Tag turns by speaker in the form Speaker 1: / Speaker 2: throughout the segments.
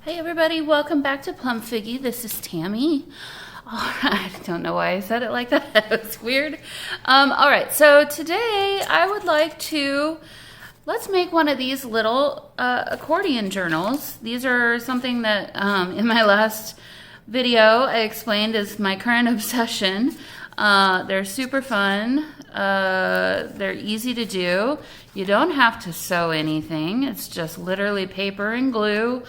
Speaker 1: Hey everybody, welcome back to Plum Figgy. This is Tammy. I don't know why I said it like that. It was weird. All right, so today I would like to, let's make one of these little accordion journals. These are something that in my last video I explained is my current obsession. They're super fun. They're easy to do. You don't have to sew anything. It's just literally paper and glue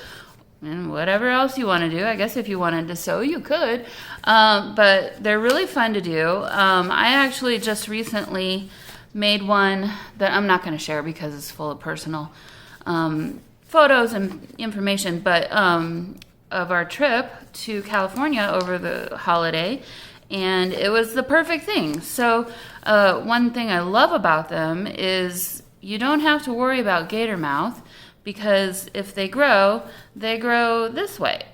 Speaker 1: and whatever else you want to do. I guess if you wanted to sew, you could. But they're really fun to do. I actually just recently made one that I'm not going to share because it's full of personal photos and information, but of our trip to California over the holiday. And it was the perfect thing. So one thing I love about them is you don't have to worry about gator mouth, because if they grow this way.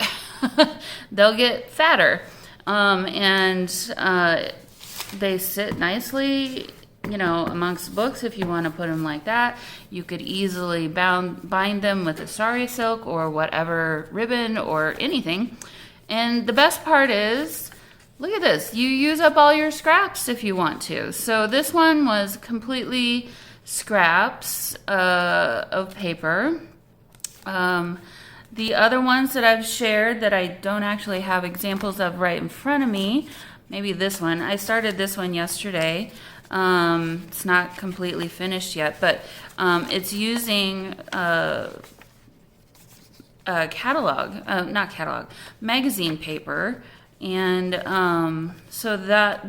Speaker 1: They'll get fatter. And they sit nicely, you know, amongst books if you want to put them like that. You could easily bind them with a sari silk or whatever ribbon or anything. And the best part is, look at this. You use up all your scraps if you want to. So this one was completely scraps of paper. The other ones that I've shared that I don't actually have examples of right in front of me, maybe this one. I started this one yesterday. It's not completely finished yet, but it's using magazine paper. And so that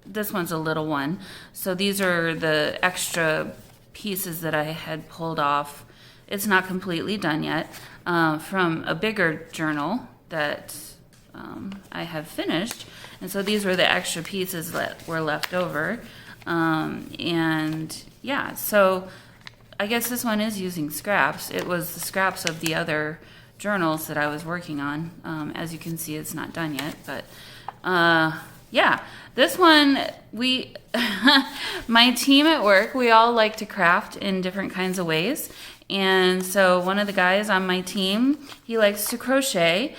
Speaker 1: this one's a little one. So these are the extra pieces that I had pulled off. It's not completely done yet, from a bigger journal that I have finished. And so these were the extra pieces that were left over. And yeah, so I guess this one is using scraps. It was the scraps of the other journals that I was working on. As you can see, it's not done yet, but yeah, this one, my team at work, we all like to craft in different kinds of ways. And so one of the guys on my team, he likes to crochet.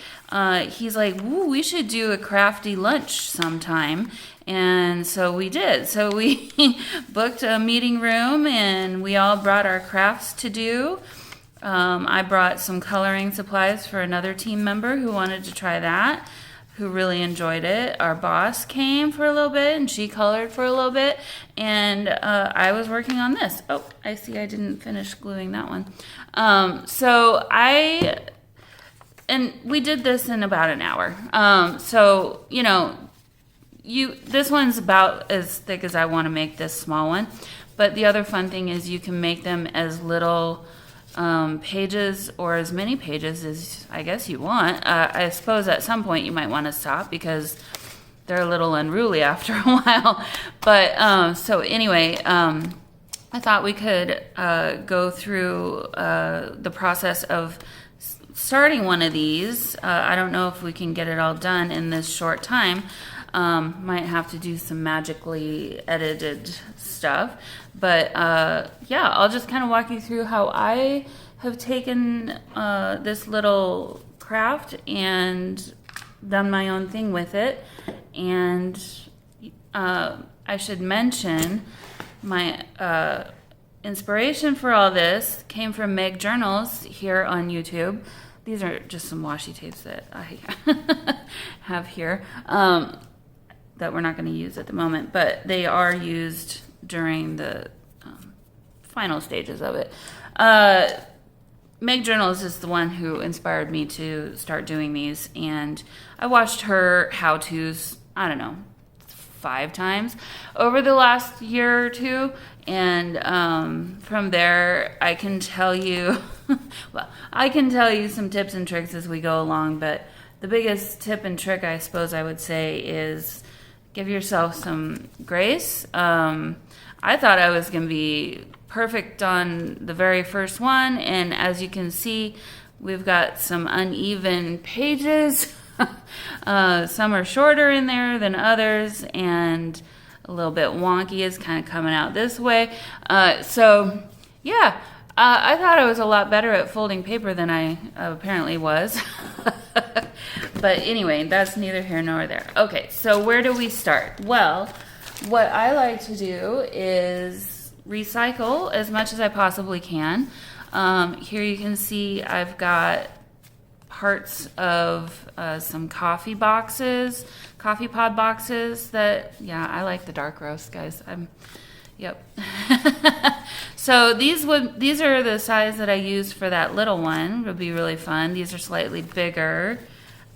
Speaker 1: He's like, "Ooh, we should do a crafty lunch sometime." And so we did. So we booked a meeting room and we all brought our crafts to do. I brought some coloring supplies for another team member who wanted to try that, who really enjoyed it. Our boss came for a little bit and she colored for a little bit, and I was working on this. Oh, I see I didn't finish gluing that one. And we did this in about an hour. So, you know, this one's about as thick as I want to make this small one, but the other fun thing is you can make them as little pages or as many pages as I guess you want. I suppose at some point you might want to stop because they're a little unruly after a while. But so anyway, I thought we could go through the process of starting one of these. I don't know if we can get it all done in this short time. Might have to do some magically edited stuff. But yeah, I'll just kind of walk you through how I have taken this little craft and done my own thing with it. And I should mention my inspiration for all this came from Meg Journals here on YouTube. These are just some washi tapes that I have here that we're not going to use at the moment, but they are used during the final stages of it. Meg Journals is the one who inspired me to start doing these, and I watched her how-tos, I don't know, 5 times over the last year or two, and from there I can tell you, well, I can tell you some tips and tricks as we go along, but the biggest tip and trick I suppose I would say is give yourself some grace. I thought I was going to be perfect on the very first one, and as you can see, we've got some uneven pages. Some are shorter in there than others, and a little bit wonky is kind of coming out this way. So yeah, I thought I was a lot better at folding paper than I apparently was. But anyway, that's neither here nor there. Okay, so where do we start? Well, what I like to do is recycle as much as I possibly can. Here you can see I've got parts of some coffee pod boxes that, yeah, I like the dark roast, guys. Yep. So these are the size that I used for that little one. It would be really fun. These are slightly bigger.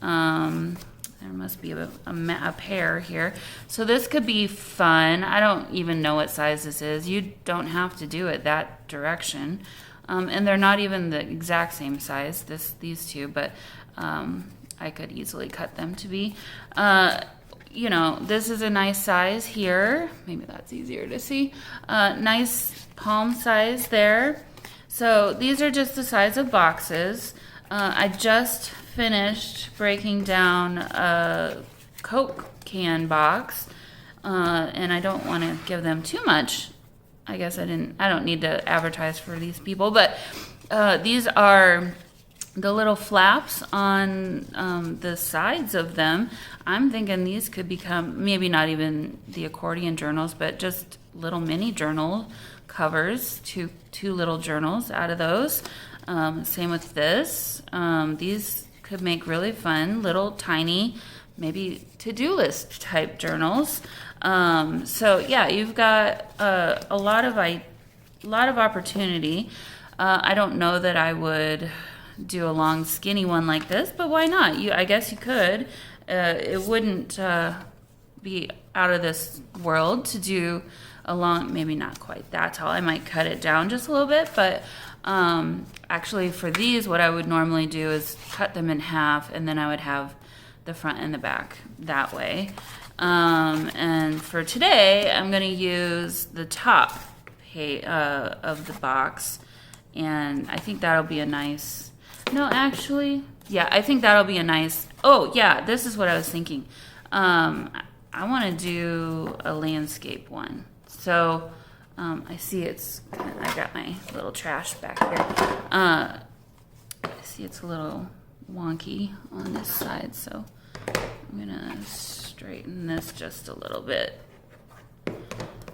Speaker 1: There must be a pair here. So this could be fun. I don't even know what size this is. You don't have to do it that direction. And they're not even the exact same size, these two, but I could easily cut them to be. You know, this is a nice size here. Maybe that's easier to see. Nice palm size there. So these are just the size of boxes. I just finished breaking down a Coke can box, and I don't want to give them too much. I guess I don't need to advertise for these people, but these are the little flaps on the sides of them. I'm thinking these could become, maybe not even the accordion journals, but just little mini journal covers, two little journals out of those. Same with this. These could make really fun, little tiny, maybe to-do list type journals. So yeah, you've got a lot of opportunity. I don't know that I would do a long skinny one like this, but why not? I guess you could. It wouldn't be out of this world to do a long, maybe not quite that tall. I might cut it down just a little bit, but actually for these, what I would normally do is cut them in half, and then I would have the front and the back that way. And for today, I'm going to use the top of the box, and I think that'll be a nice, no, actually, yeah, I think that'll be a nice, oh yeah, this is what I was thinking. I want to do a landscape one. So I see I got my little trash back here. I see it's a little wonky on this side, so I'm gonna straighten this just a little bit.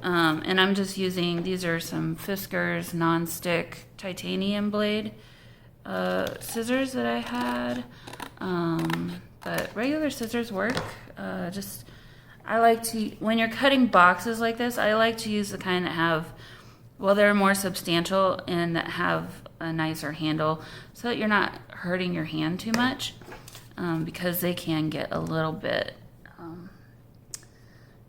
Speaker 1: And I'm just using, these are some Fiskars non-stick titanium blade scissors that I had, but regular scissors work. I like to, when you're cutting boxes like this, I like to use the kind that have, well, they're more substantial and that have a nicer handle so that you're not hurting your hand too much, because they can get a little bit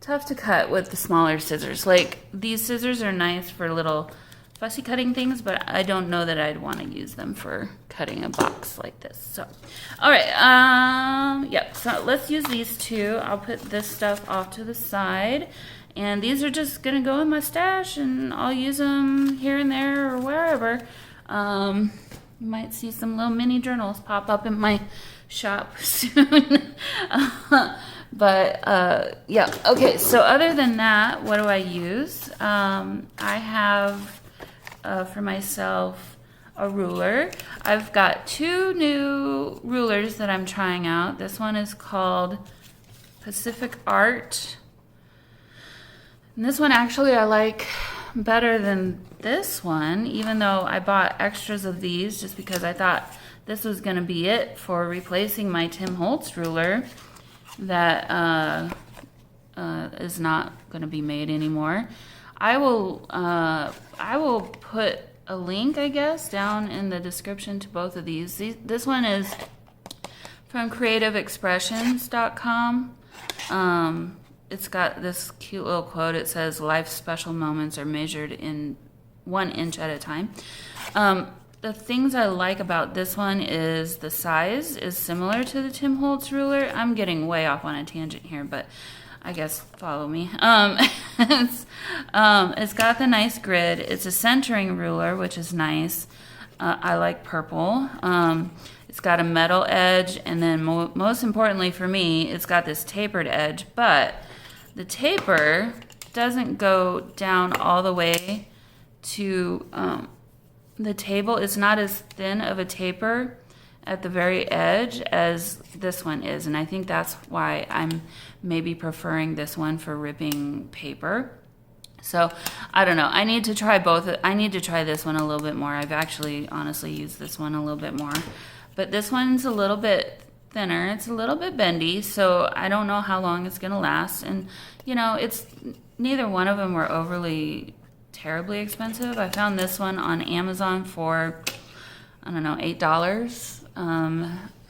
Speaker 1: tough to cut with the smaller scissors. Like, these scissors are nice for little fussy cutting things, but I don't know that I'd want to use them for cutting a box like this. So, all right, yep, so let's use these two. I'll put this stuff off to the side, and these are just gonna go in my stash, and I'll use them here and there or wherever. You might see some little mini journals pop up in my shop soon. But yeah, okay, so other than that, what do I use? I have for myself a ruler. I've got two new rulers that I'm trying out. This one is called Pacific Art. And this one actually I like better than this one, even though I bought extras of these just because I thought this was going to be it for replacing my Tim Holtz ruler that is not going to be made anymore. I will put a link, I guess, down in the description to both of these. This one is from creativeexpressions.com. It's got this cute little quote. It says, "Life's special moments are measured in 1 inch at a time." The things I like about this one is the size is similar to the Tim Holtz ruler. I'm getting way off on a tangent here, but I guess follow me. It's got the nice grid. It's a centering ruler, which is nice. I like purple. It's got a metal edge, and then most importantly for me, it's got this tapered edge, but the taper doesn't go down all the way to the table is not as thin of a taper at the very edge as this one is. And I think that's why I'm maybe preferring this one for ripping paper. So I don't know. I need to try both. I need to try this one a little bit more. I've actually honestly used this one a little bit more. But this one's a little bit thinner. It's a little bit bendy, so I don't know how long it's going to last. And, you know, it's neither one of them were overly terribly expensive. I found this one on Amazon for, I don't know, $8.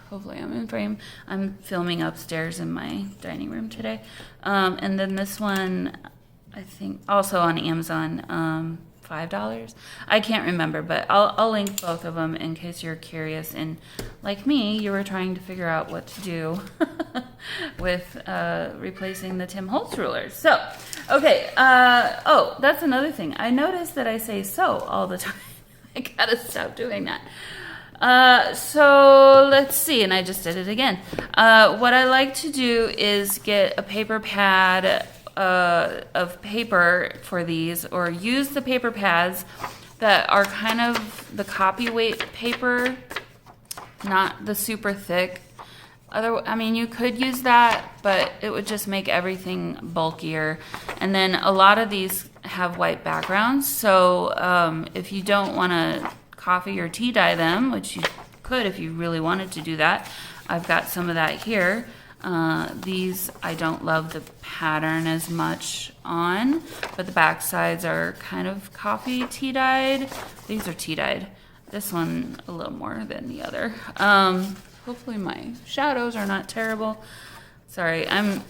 Speaker 1: Hopefully I'm in frame. I'm filming upstairs in my dining room today. And then this one, I think, also on Amazon, $5. I can't remember, but I'll link both of them in case you're curious. And like me, you were trying to figure out what to do with replacing the Tim Holtz rulers. So, okay. Oh, that's another thing. I noticed that I say "so" all the time. I gotta stop doing that. So let's see, and I just did it again. What I like to do is get a paper pad of paper for these, or use the paper pads that are kind of the copy weight paper, not the super thick. I mean, you could use that, but it would just make everything bulkier. And then a lot of these have white backgrounds, so if you don't want to coffee or tea dye them, which you could if you really wanted to do that, I've got some of that here. These I don't love the pattern as much on, but the back sides are kind of coffee tea dyed. These are tea dyed. This one a little more than the other. Hopefully my shadows are not terrible. Sorry, I'm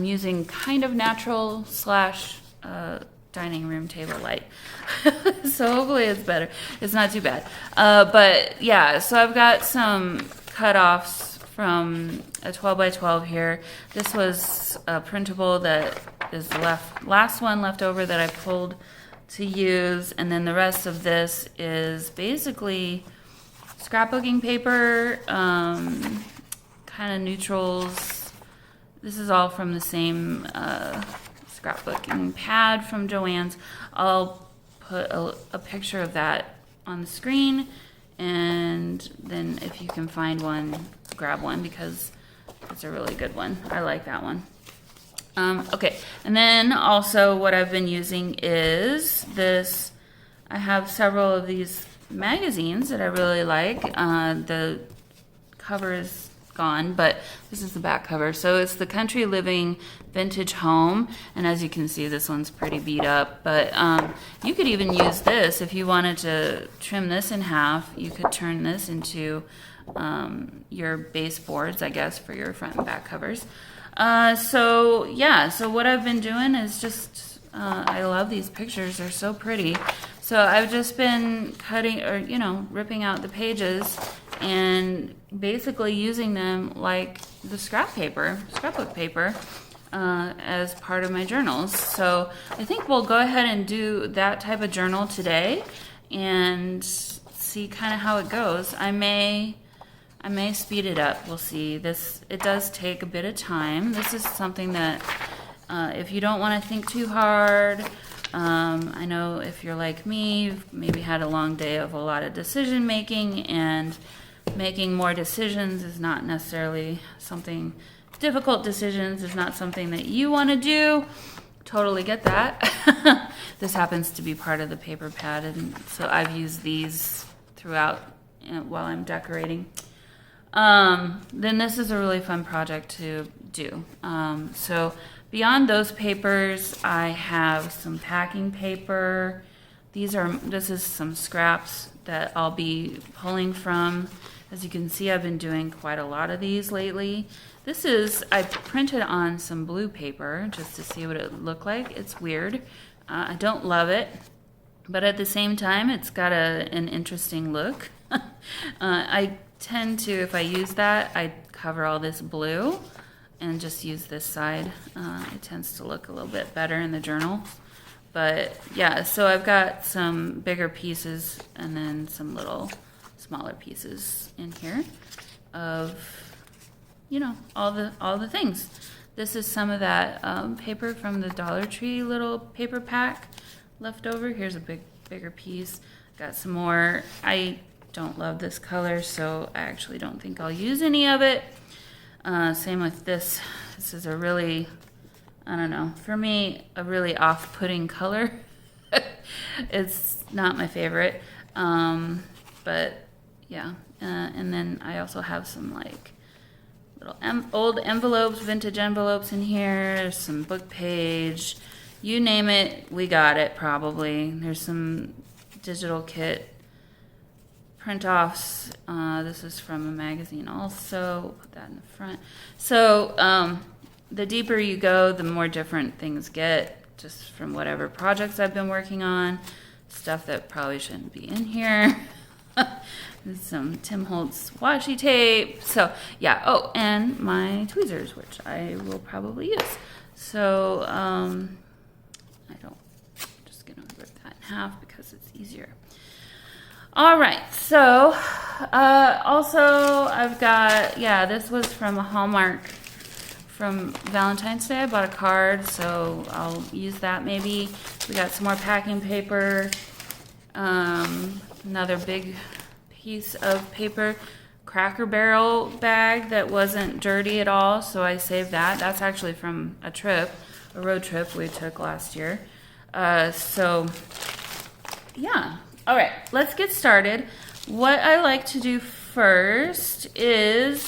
Speaker 1: using kind of natural / dining room table light. So hopefully it's better. It's not too bad. But yeah, so I've got some cutoffs from a 12 by 12 here. This was a printable that is the last one left over that I pulled to use, and then the rest of this is basically scrapbooking paper, kind of neutrals. This is all from the same scrapbooking pad from Joann's. I'll put a picture of that on the screen, and then if you can find one, grab one, because it's a really good one. I like that one. Okay, and then also what I've been using is this. I have several of these magazines that I really like. The cover is gone, but this is the back cover. So it's the Country Living Vintage Home, and as you can see, this one's pretty beat up, but you could even use this if you wanted to trim this in half. You could turn this into your baseboards, I guess, for your front and back covers. So yeah, so what I've been doing is just, I love these pictures. They're so pretty. So I've just been cutting, or, you know, ripping out the pages and basically using them like the scrapbook paper, as part of my journals. So I think we'll go ahead and do that type of journal today and see kind of how it goes. I may speed it up. We'll see. It does take a bit of time. This is something that if you don't want to think too hard, I know if you're like me, you've maybe had a long day of a lot of decision making, and making more decisions is not necessarily something, difficult decisions is not something that you want to do. Totally get that. This happens to be part of the paper pad, and so I've used these throughout while I'm decorating. Then this is a really fun project to do. So beyond those papers, I have some packing paper. This is some scraps that I'll be pulling from. As you can see, I've been doing quite a lot of these lately. I printed on some blue paper just to see what it would look like. It's weird. I don't love it, but at the same time, it's got an interesting look. I tend to, if I use that, I cover all this blue and just use this side. It tends to look a little bit better in the journal. But yeah, so I've got some bigger pieces and then some little smaller pieces in here of, you know, all the things. This is some of that paper from the Dollar Tree little paper pack left over. Here's a bigger piece. Got some more. I don't love this color, so I actually don't think I'll use any of it. Same with this. This is a really, I don't know, for me, a really off-putting color. It's not my favorite. But yeah, and then I also have some like little old envelopes, vintage envelopes in here. There's some book page, you name it, we got it probably. There's some digital kit print-offs. This is from a magazine also. Put that in the front. So the deeper you go, the more different things get, just from whatever projects I've been working on. Stuff that probably shouldn't be in here. Some Tim Holtz washi tape. So yeah. Oh, and my tweezers, which I will probably use. So I'm just gonna rip that in half because it's easier. All right. So also I've got, this was from a Hallmark from Valentine's Day. I bought a card, so I'll use that maybe. We got some more packing paper. Another big piece of paper, Cracker Barrel bag that wasn't dirty at all, so I saved that. That's actually from a road trip we took last year. So yeah. All right, let's get started. What I like to do first is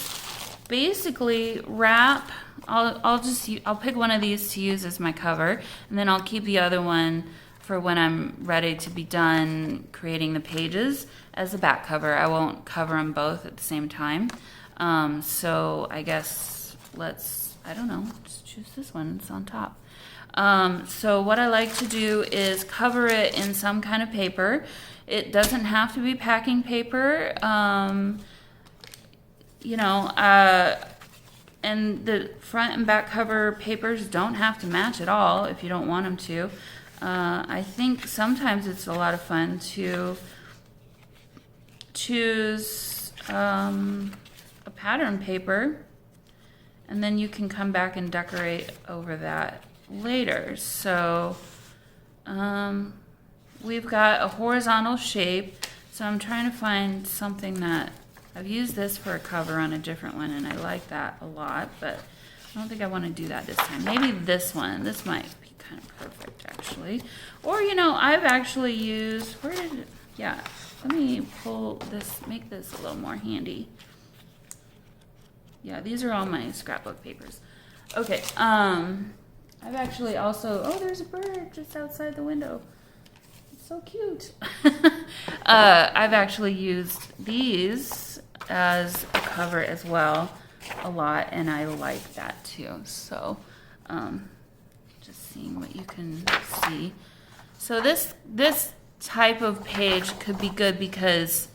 Speaker 1: basically wrap. I'll pick one of these to use as my cover, and then I'll keep the other one for when I'm ready to be done creating the pages as a back cover. I won't cover them both at the same time. So I guess I don't know, just choose this one, it's on top. So what I like to do is cover it in some kind of paper. It doesn't have to be packing paper, and the front and back cover papers don't have to match at all if you don't want them to. I think sometimes it's a lot of fun to choose a pattern paper, and then you can come back and decorate over that later. So we've got a horizontal shape, so I'm trying to find something that I've used this for a cover on a different one, and I like that a lot, but I don't think I want to do that this time. Maybe this one. This might be kind of perfect, actually. Or, I've actually used, let me pull this, make this a little more handy. Yeah, these are all my scrapbook papers. Okay, I've actually also, there's a bird just outside the window. It's so cute. I've actually used these as a cover as well a lot, and I like that too. So just seeing what you can see. So this type of page could be good because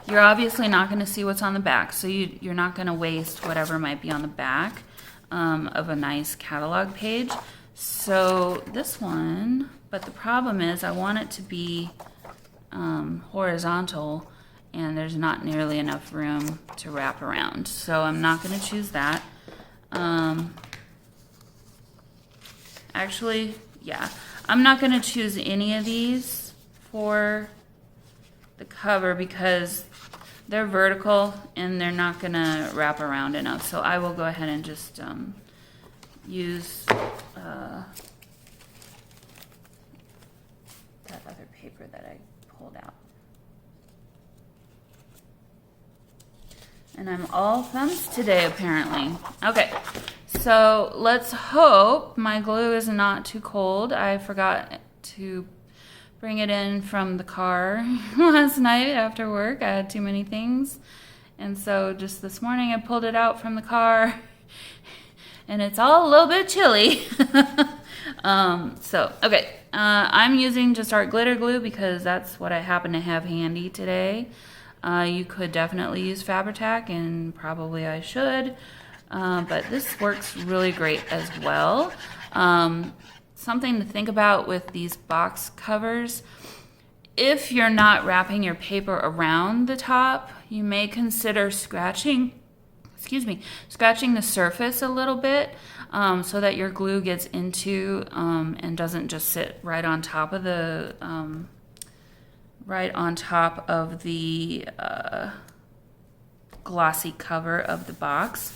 Speaker 1: you're obviously not going to see what's on the back, so you're not going to waste whatever might be on the back of a nice catalog page. So this one, but the problem is I want it to be horizontal, and there's not nearly enough room to wrap around. So I'm not going to choose that. Actually, yeah, I'm not going to choose any of these for the cover because they're vertical and they're not going to wrap around enough. So I will go ahead and just use that other paper that I pulled out. And I'm all thumbs today, apparently. Okay, so let's hope my glue is not too cold. I forgot to bring it in from the car last night after work. I had too many things. And so just this morning I pulled it out from the car and it's all a little bit chilly. Okay, I'm using Just Art glitter glue because that's what I happen to have handy today. You could definitely use Fabri-Tac, and probably I should, but this works really great as well. Something to think about with these box covers, if you're not wrapping your paper around the top, you may consider scratching the surface a little bit so that your glue gets into and doesn't just sit right on top of the right on top of the glossy cover of the box.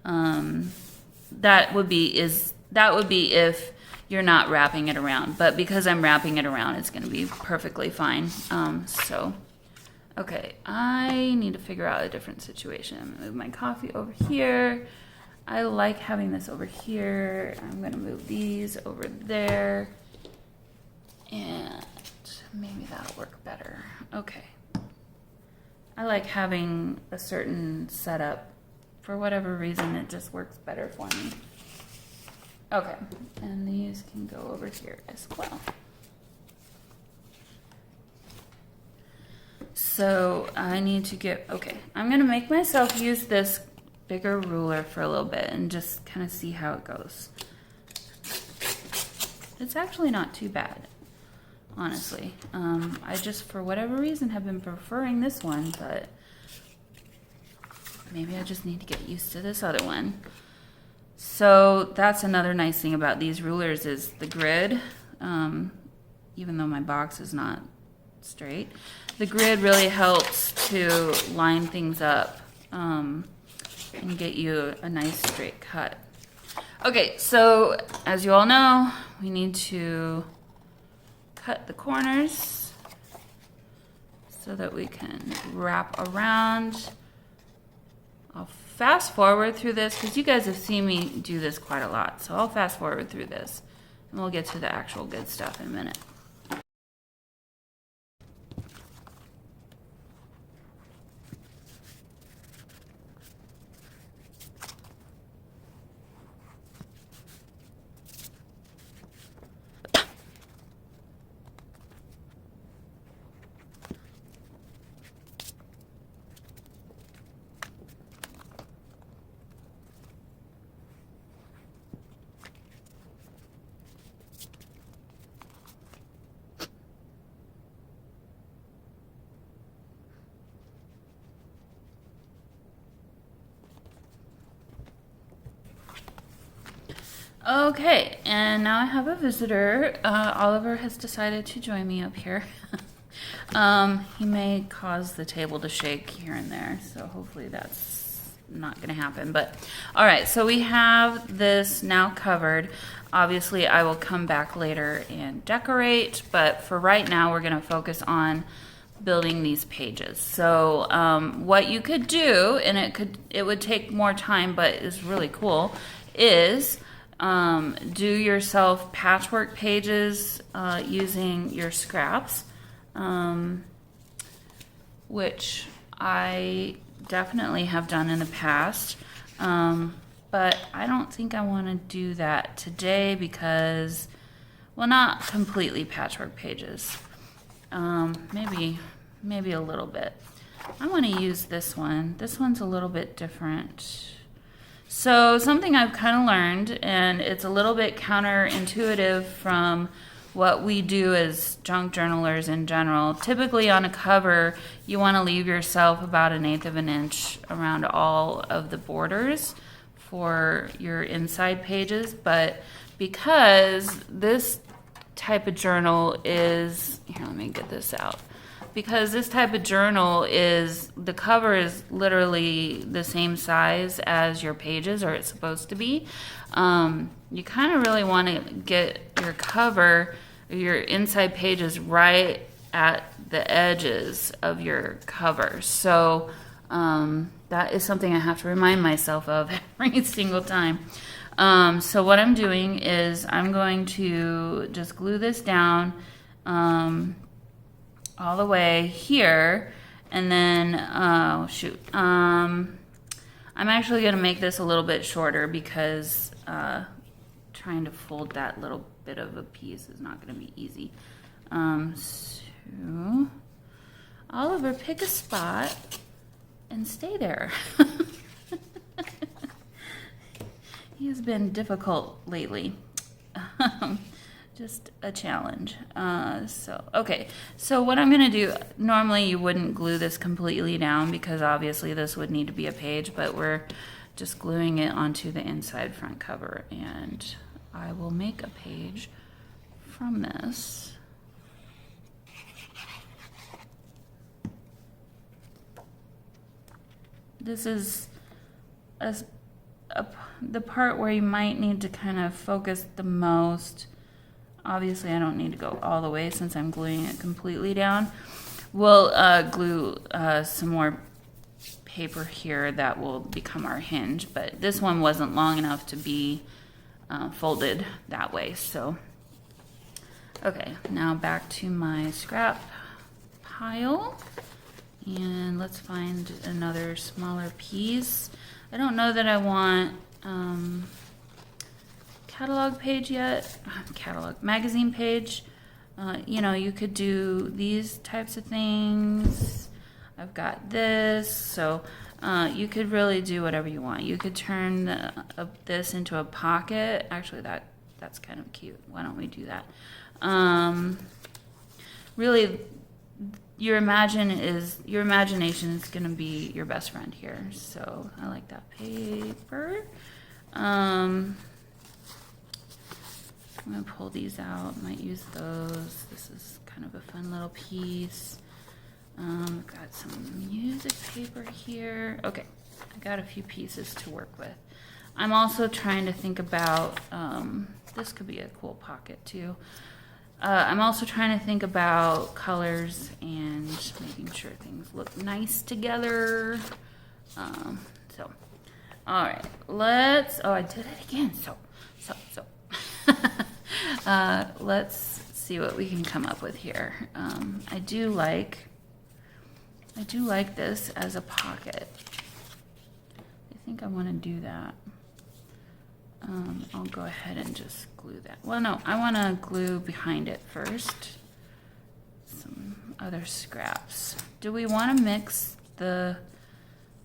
Speaker 1: That would be if you're not wrapping it around, but because I'm wrapping it around, it's going to be perfectly fine. Okay, I need to figure out a different situation. I'm gonna move my coffee over here. I like having this over here. I'm gonna move these over there, and maybe that'll work better. Okay. I like having a certain setup. For whatever reason, it just works better for me. Okay, and these can go over here as well. So I need to get, okay, I'm gonna make myself use this bigger ruler for a little bit and just kind of see how it goes. It's actually not too bad, honestly. I just, for whatever reason, have been preferring this one, but maybe I just need to get used to this other one. So that's another nice thing about these rulers is the grid. Even though my box is not straight, the grid really helps to line things up and get you a nice straight cut. Okay, so as you all know, we need to cut the corners so that we can wrap around. I'll fast forward through this because you guys have seen me do this quite a lot. So I'll fast forward through this and we'll get to the actual good stuff in a minute. Okay, and now I have a visitor. Oliver has decided to join me up here. He may cause the table to shake here and there, so hopefully that's not going to happen. But all right, so we have this now covered. Obviously, I will come back later and decorate, but for right now, we're going to focus on building these pages. So what you could do, and it would take more time, but is really cool, is do yourself patchwork pages using your scraps, which I definitely have done in the past, but I don't think I want to do that today because, well, not completely patchwork pages, maybe a little bit. I want to use this one. This one's a little bit different. So something I've kind of learned, and it's a little bit counterintuitive from what we do as junk journalers in general. Typically on a cover, you want to leave yourself about 1/8 of an inch around all of the borders for your inside pages. But because this type of journal is, here, let me get this out. Because this type of journal is, the cover is literally the same size as your pages, or it's supposed to be. You kind of really want to get your cover, your inside pages right at the edges of your cover. So that is something I have to remind myself of every single time. So what I'm doing is I'm going to just glue this down all the way here, and then I'm actually going to make this a little bit shorter because trying to fold that little bit of a piece is not going to be easy. So Oliver, pick a spot and stay there. He has been difficult lately. Just a challenge. Okay, so what I'm going to do, normally you wouldn't glue this completely down because obviously this would need to be a page, but we're just gluing it onto the inside front cover, and I will make a page from this. this is the part where you might need to kind of focus the most. Obviously, I don't need to go all the way since I'm gluing it completely down. We'll glue some more paper here that will become our hinge, but this one wasn't long enough to be folded that way. So, okay, now back to my scrap pile, and let's find another smaller piece. I don't know that I want catalog page yet. Magazine page. You know, you could do these types of things. I've got this, so you could really do whatever you want. You could turn this into a pocket. Actually, that's kind of cute. Why don't we do that? Really, your imagination is going to be your best friend here. So I like that paper. I'm going to pull these out. Might use those. This is kind of a fun little piece. I've got some music paper here. Okay, I got a few pieces to work with. I'm also trying to think about, this could be a cool pocket too. I'm also trying to think about colors and making sure things look nice together. So, all right, I did it again. So. Let's see what we can come up with here. I do like this as a pocket. I think I want to do that. I'll go ahead and just glue that. Well, no, I want to glue behind it first. Some other scraps. Do we want to mix the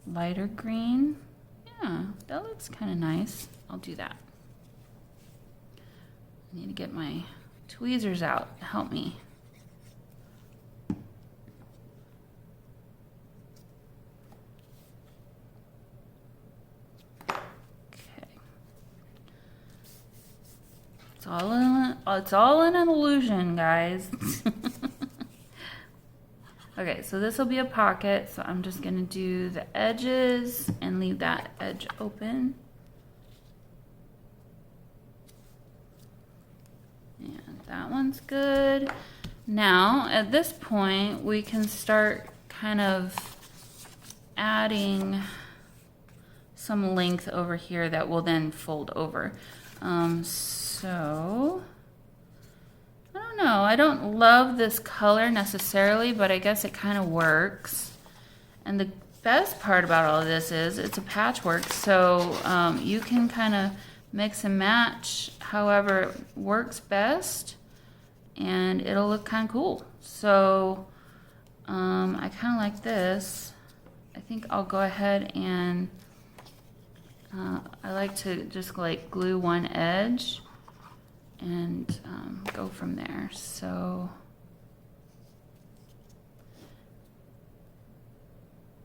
Speaker 1: lighter green? Yeah, that looks kind of nice. I'll do that. I need to get my tweezers out to help me. Okay. It's all in an illusion, guys. Okay, so this will be a pocket, so I'm just gonna do the edges and leave that edge open. And that one's good. Now, at this point, we can start kind of adding some length over here that will then fold over. So, I don't know. I don't love this color necessarily, but I guess it kind of works. And the best part about all of this is it's a patchwork, so you can kind of mix and match however it works best, and it'll look kind of cool. So I kind of like this. I think I'll go ahead and I like to just like glue one edge and go from there. So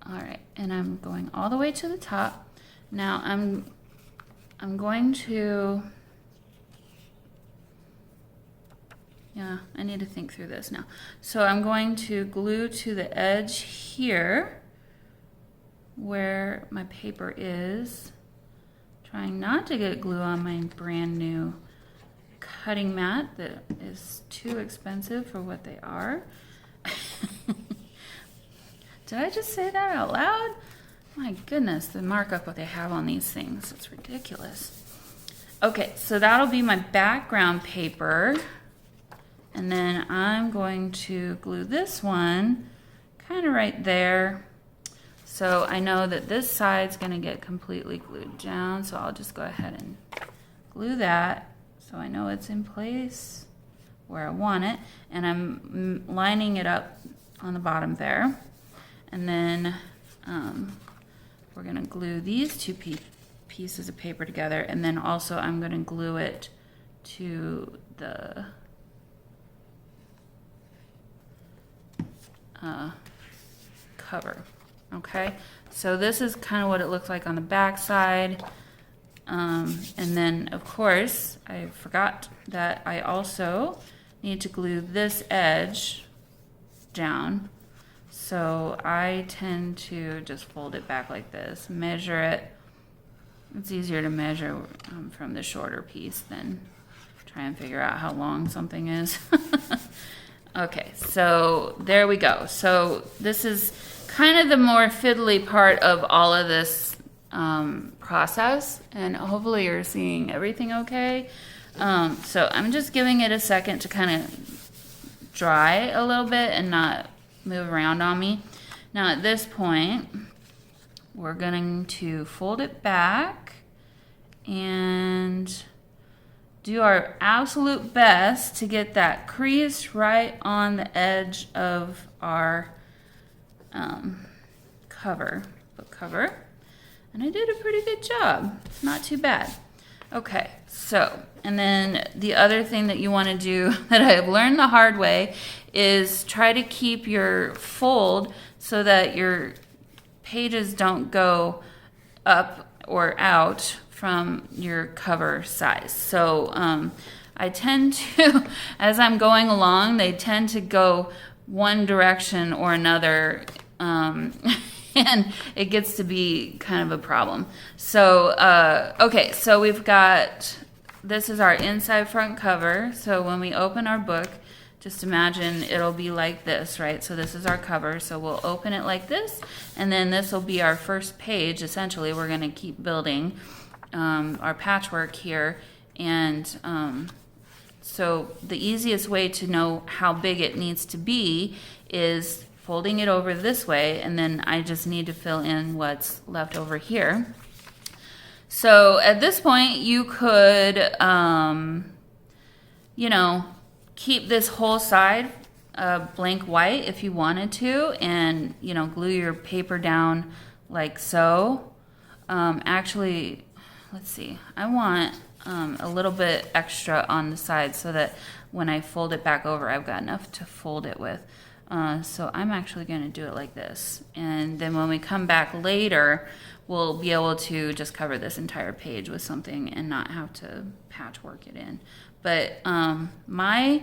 Speaker 1: all right, and I'm going all the way to the top. Now I'm going to, yeah, I need to think through this now. So I'm going to glue to the edge here where my paper is, trying not to get glue on my brand new cutting mat that is too expensive for what they are. Did I just say that out loud? My goodness, the markup what they have on these things, it's ridiculous. Okay, so that'll be my background paper. And then I'm going to glue this one kind of right there. So I know that this side's gonna get completely glued down, so I'll just go ahead and glue that so I know it's in place where I want it. And I'm lining it up on the bottom there. And then we're going to glue these two pieces of paper together, and then also I'm going to glue it to the cover. Okay, so this is kind of what it looks like on the back side. And then, of course, I forgot that I also need to glue this edge down. So I tend to just fold it back like this, measure it. It's easier to measure from the shorter piece than try and figure out how long something is. Okay, so there we go. So this is kind of the more fiddly part of all of this process, and hopefully you're seeing everything okay. So I'm just giving it a second to kind of dry a little bit and not move around on me. Now at this point, we're going to fold it back and do our absolute best to get that crease right on the edge of our book cover. And I did a pretty good job. Not too bad. Okay, so, and then the other thing that you want to do that I have learned the hard way is try to keep your fold so that your pages don't go up or out from your cover size. So I tend to, as I'm going along, they tend to go one direction or another, and it gets to be kind of a problem. So, okay, so we've got, this is our inside front cover. So when we open our book, just imagine it'll be like this, right? So this is our cover. So we'll open it like this, and then this will be our first page. Essentially, we're going to keep building our patchwork here. And so the easiest way to know how big it needs to be is folding it over this way, and then I just need to fill in what's left over here. So at this point, you could, you know, keep this whole side blank white if you wanted to, and, you know, glue your paper down like so. Actually, let's see, I want a little bit extra on the side so that when I fold it back over, I've got enough to fold it with. So I'm actually going to do it like this. And then when we come back later, we'll be able to just cover this entire page with something and not have to patchwork it in. But my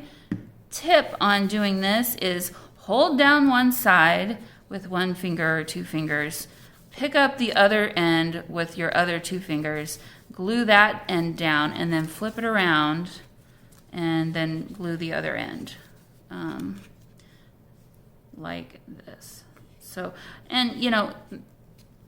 Speaker 1: tip on doing this is hold down one side with one finger or two fingers, pick up the other end with your other two fingers, glue that end down, and then flip it around and then glue the other end. Like this. So, and you know,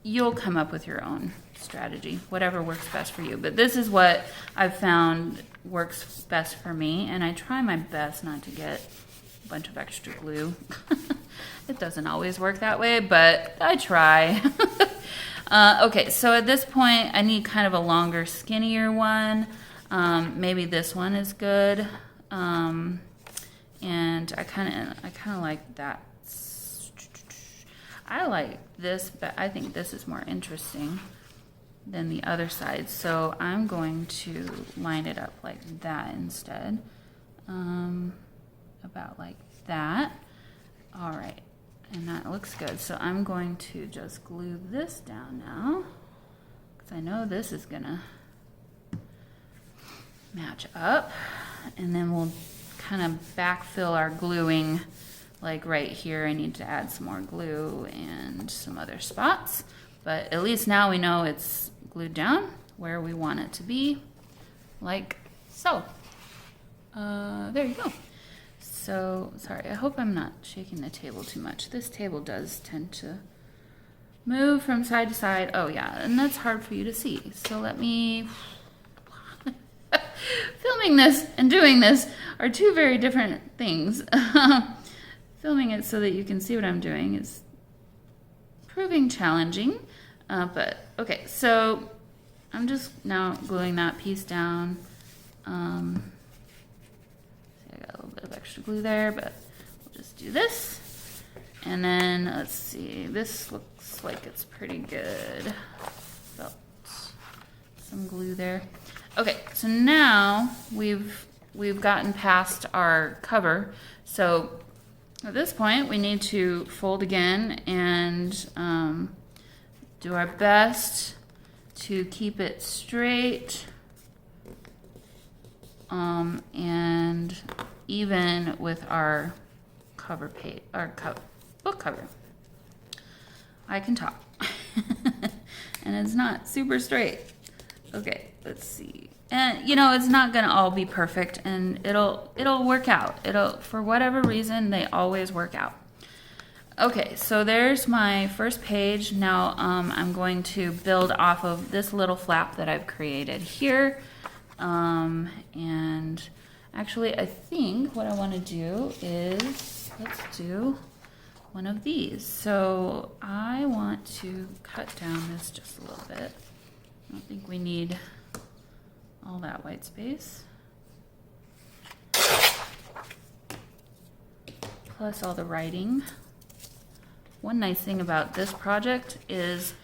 Speaker 1: you'll come up with your own strategy, whatever works best for you. But this is what I've found works best for me, and I try my best not to get a bunch of extra glue. It doesn't always work that way, but I try. Okay, so at this point, I need kind of a longer, skinnier one. Maybe this one is good. And I kind of like that. I like this, but I think this is more interesting than the other side. So I'm going to line it up like that instead. About like that. All right, and that looks good. So I'm going to just glue this down now, because I know this is gonna match up. And then we'll kind of backfill our gluing. Like right here, I need to add some more glue and some other spots. But at least now we know it's glued down where we want it to be, like so. There you go. So, sorry, I hope I'm not shaking the table too much. This table does tend to move from side to side. Oh yeah, and that's hard for you to see. So let me... Filming this and doing this are two very different things. Filming it so that you can see what I'm doing is proving challenging, but okay, so I'm just now gluing that piece down. See, I got a little bit of extra glue there, but we'll just do this. And then, let's see, this looks like it's pretty good. Felt some glue there. Okay, so now we've gotten past our cover, so at this point, we need to fold again and do our best to keep it straight and even with our cover page, book cover. I can talk. And it's not super straight. Okay, let's see. And you know, it's not gonna all be perfect, and it'll work out. For whatever reason, they always work out. Okay, so there's my first page. Now I'm going to build off of this little flap that I've created here. And actually, I think what I want to do is, let's do one of these. So I want to cut down this just a little bit. I don't think we need all that white space. Plus all the writing. One nice thing about this project is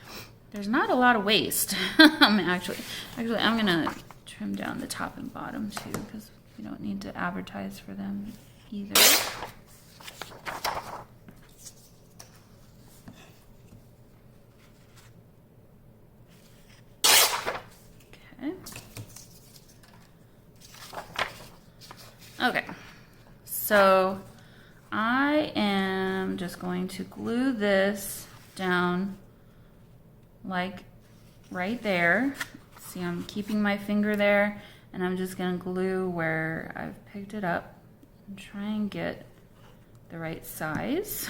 Speaker 1: there's not a lot of waste. Actually, I'm gonna trim down the top and bottom too, because we don't need to advertise for them either. Okay. Okay. So I am just going to glue this down like right there. See, I'm keeping my finger there, and I'm just going to glue where I've picked it up and try and get the right size.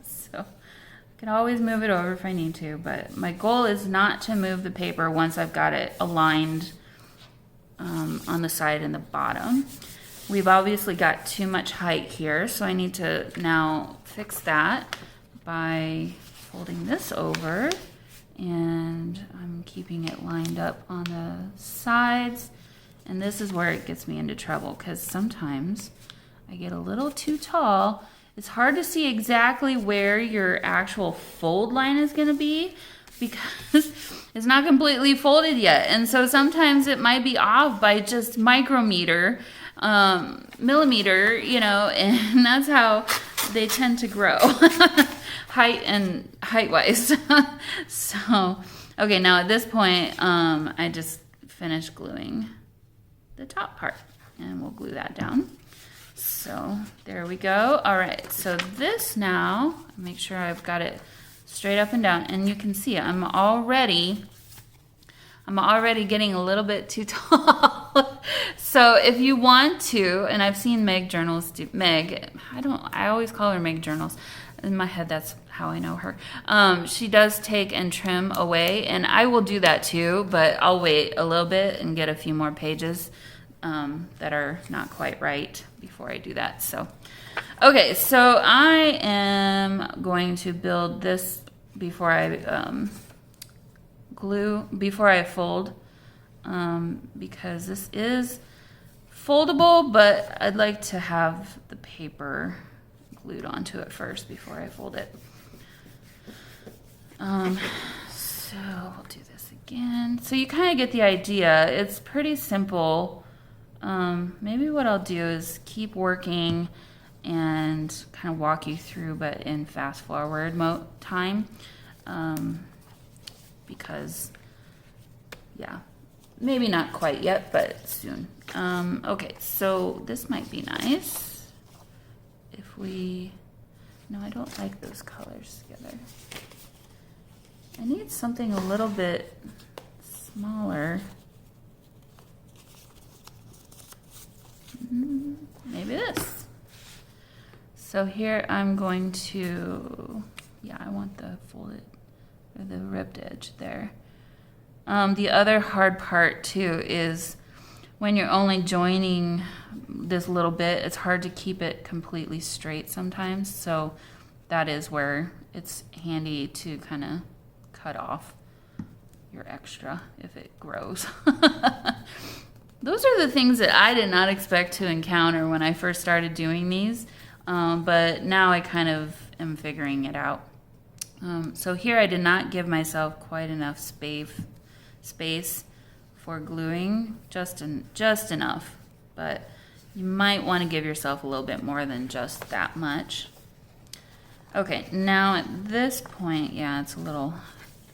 Speaker 1: So I can always move it over if I need to, but my goal is not to move the paper once I've got it aligned on the side and the bottom. We've obviously got too much height here, so I need to now fix that by folding this over, and I'm keeping it lined up on the sides. And this is where it gets me into trouble, because sometimes I get a little too tall. It's hard to see exactly where your actual fold line is going to be because it's not completely folded yet. And so sometimes it might be off by just micrometer, millimeter, you know, and that's how they tend to grow height-wise. So, okay, now at this point, I just finished gluing the top part, and we'll glue that down. So there we go. All right, so this now, make sure I've got it straight up and down, and you can see I'm already getting a little bit too tall. So if you want to, and I've seen Meg Journals do, I always call her Meg Journals. In my head, that's how I know her. She does take and trim away, and I will do that too, but I'll wait a little bit and get a few more pages that are not quite right before I do that. So, okay, so I am going to build this before I before I fold, because this is foldable, but I'd like to have the paper glued onto it first before I fold it. So we'll do this again. So you kind of get the idea. It's pretty simple. Maybe what I'll do is keep working and kind of walk you through, but in fast forward time. Because, yeah, maybe not quite yet, but soon. Okay, so this might be nice if we, no, I don't like those colors together. I need something a little bit smaller. Maybe this. So here I'm going to, yeah, I want the folded, or the ribbed edge there. The other hard part too is when you're only joining this little bit, it's hard to keep it completely straight sometimes. So that is where it's handy to kind of cut off your extra if it grows. Those are the things that I did not expect to encounter when I first started doing these, but now I kind of am figuring it out. So here I did not give myself quite enough space for gluing, just enough, but you might want to give yourself a little bit more than just that much. Okay, now at this point, yeah, it's a little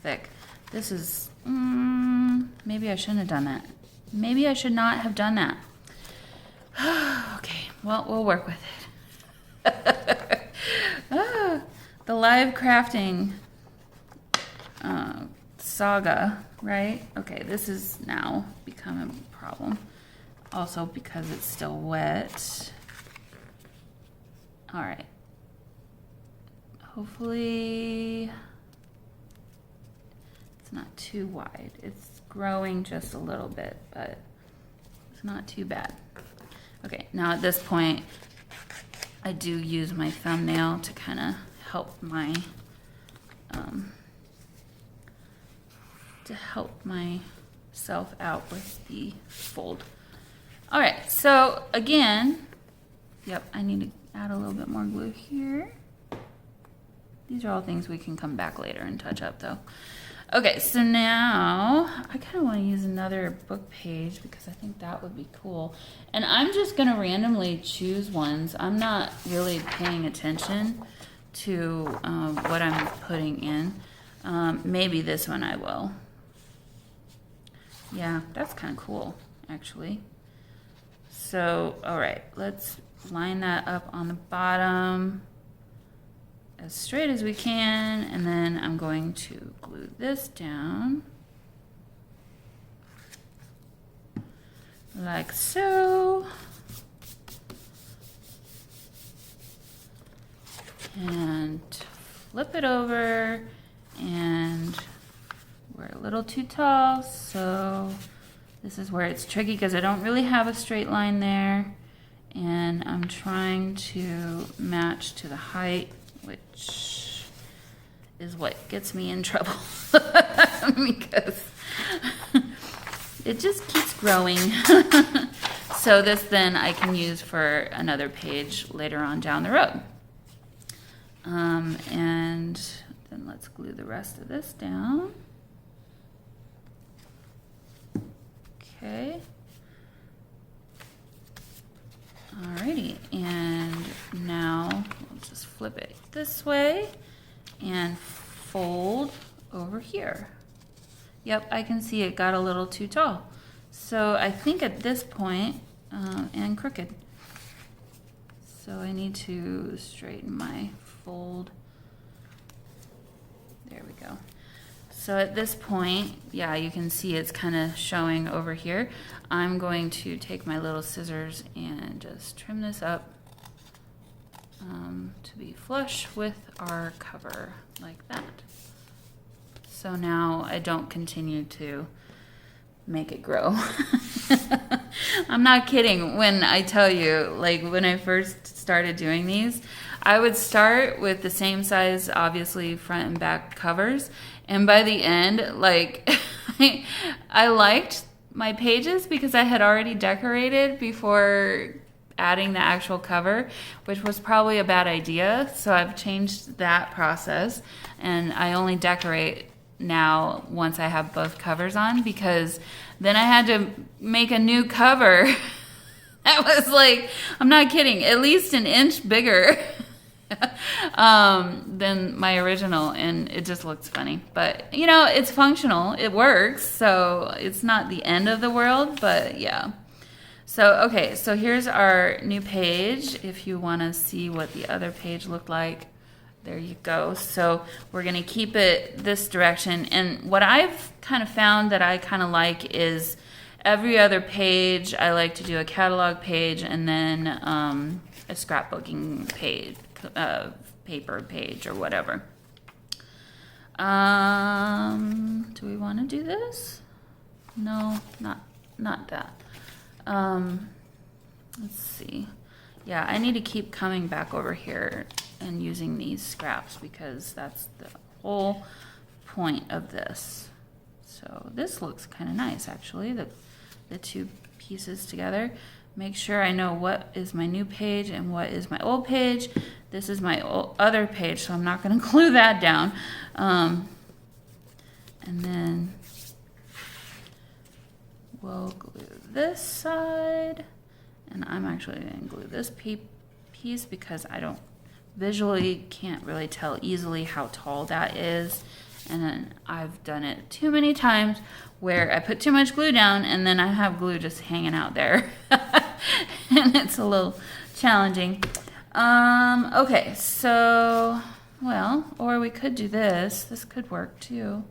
Speaker 1: thick. This is, maybe I shouldn't have done that. Maybe I should not have done that. Okay, well, we'll work with it. the live crafting saga, right? Okay, this is now become a problem. Also because it's still wet. All right. Hopefully it's not too wide. It's growing just a little bit, but it's not too bad. Okay, now at this point, I do use my thumbnail to kind of help myself out with the fold. All right, so again, yep, I need to add a little bit more glue here. These are all things we can come back later and touch up though. Okay, so now I kind of want to use another book page because I think that would be cool. And I'm just going to randomly choose ones. I'm not really paying attention to what I'm putting in. Maybe this one I will. Yeah, that's kind of cool, actually. So, all right, let's line that up on the bottom as straight as we can, and then I'm going to glue this down like so. And flip it over, and we're a little too tall, so this is where it's tricky because I don't really have a straight line there, and I'm trying to match to the height, which is what gets me in trouble because it just keeps growing. So this then I can use for another page later on down the road. And then let's glue the rest of this down. Okay. Alrighty, and now we'll just flip it this way and fold over here. Yep, I can see it got a little too tall. So I think at this point, and crooked. So I need to straighten my fold. There we go. So at this point, yeah, you can see it's kind of showing over here. I'm going to take my little scissors and just trim this up to be flush with our cover like that. So now I don't continue to make it grow. I'm not kidding when I tell you, like when I first started doing these, I would start with the same size, obviously front and back covers. And by the end, like I liked my pages because I had already decorated before adding the actual cover, which was probably a bad idea. So I've changed that process, and I only decorate now once I have both covers on, because then I had to make a new cover that was like, I'm not kidding, at least an inch bigger than my original, and it just looks funny. But you know, it's functional, it works, so it's not the end of the world. But yeah, so okay, so here's our new page. If you want to see what the other page looked like, there you go. So we're going to keep it this direction. And what I've kind of found that I kind of like is every other page, I like to do a catalog page and then a scrapbooking page, paper page or whatever. Do we want to do this? No, not that. Let's see. Yeah, I need to keep coming back over here and using these scraps because that's the whole point of this. So this looks kind of nice, actually, the two pieces together. Make sure I know what is my new page and what is my old page. This is my other page, so I'm not going to glue that down. And then we'll glue this side. And I'm actually going to glue this piece because I don't visually can't really tell easily how tall that is. And then I've done it too many times where I put too much glue down and then I have glue just hanging out there. And it's a little challenging. Okay, so Well, or we could do this. This could work too.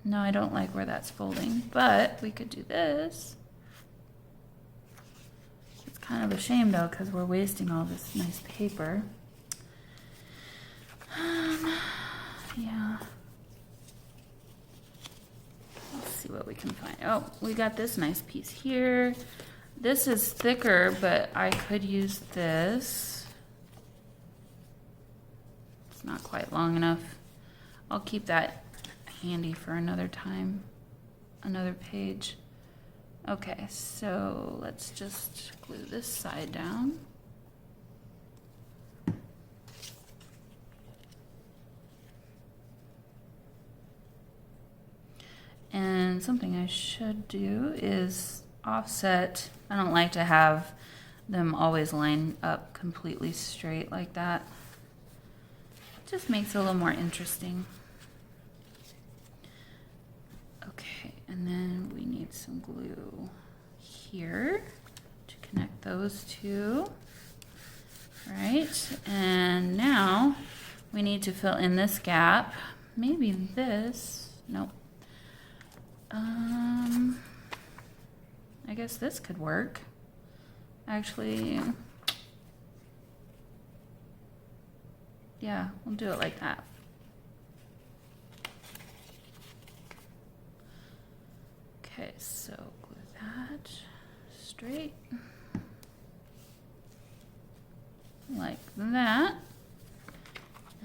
Speaker 1: No, I don't like where that's folding, but we could do this. It's kind of a shame though, because we're wasting all this nice paper. Yeah. Let's see what we can find. Oh, we got this nice piece here. This is thicker, but I could use this. It's not quite long enough. I'll keep that handy for another time, another page. Okay, so let's just glue this side down. And something I should do is offset. I don't like to have them always line up completely straight like that. It just makes it a little more interesting. Okay, and then we need some glue here to connect those two. Right, and now we need to fill in this gap. Maybe this, nope. I guess this could work. Actually, yeah, we'll do it like that. Okay, so glue that straight like that,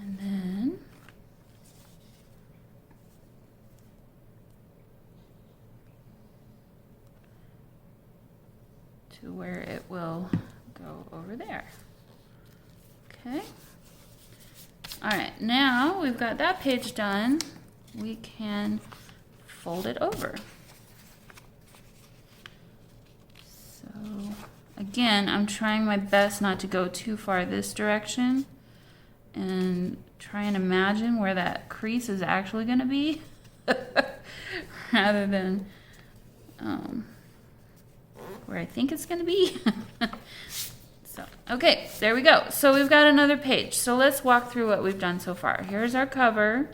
Speaker 1: and then to where it will go over there. Okay. All right, now we've got that page done, we can fold it over. So again, I'm trying my best not to go too far this direction and try and imagine where that crease is actually going to be rather than where I think it's going to be. So, okay, there we go. So we've got another page. So let's walk through what we've done so far. Here's our cover.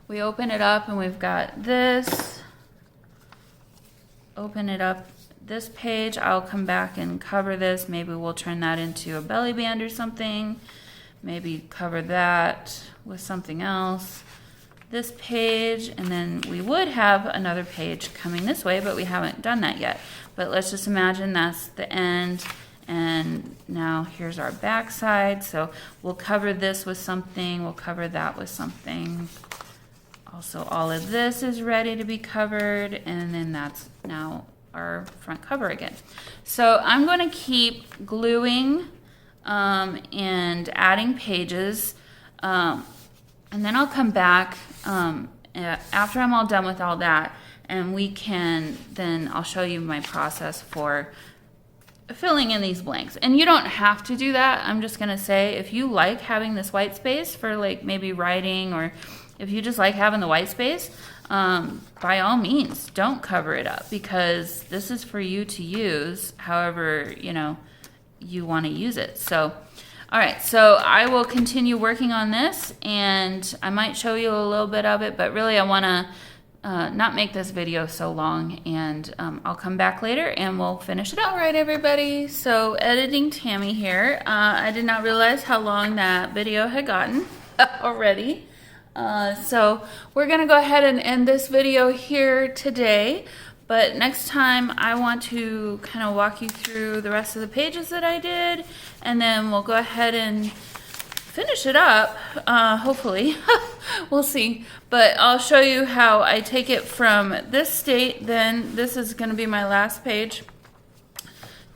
Speaker 1: We open it up and we've got this. Open it up. This page, I'll come back and cover this. Maybe we'll turn that into a belly band or something. Maybe cover that with something else. This page, and then we would have another page coming this way, but we haven't done that yet. But let's just imagine that's the end, and now here's our back side. So we'll cover this with something, we'll cover that with something. Also, all of this is ready to be covered, and then that's now our front cover again. So I'm going to keep gluing and adding pages, and then I'll come back after I'm all done with all that, and then I'll show you my process for filling in these blanks. And you don't have to do that. I'm just going to say, if you like having this white space for like maybe writing, or if you just like having the white space, by all means, don't cover it up, because this is for you to use however, you want to use it. So, all right, so I will continue working on this, and I might show you a little bit of it, but really I want to not make this video so long, and I'll come back later and we'll finish it out. All right, everybody, so editing Tammy here. I did not realize how long that video had gotten already. So we're gonna go ahead and end this video here today, but next time I want to kind of walk you through the rest of the pages that I did, and then we'll go ahead and finish it up, hopefully. We'll see, but I'll show you how I take it from this state, then this is gonna be my last page,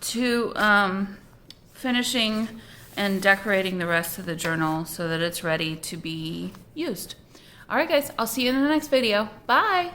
Speaker 1: to finishing and decorating the rest of the journal so that it's ready to be used. All right, guys, I'll see you in the next video. Bye.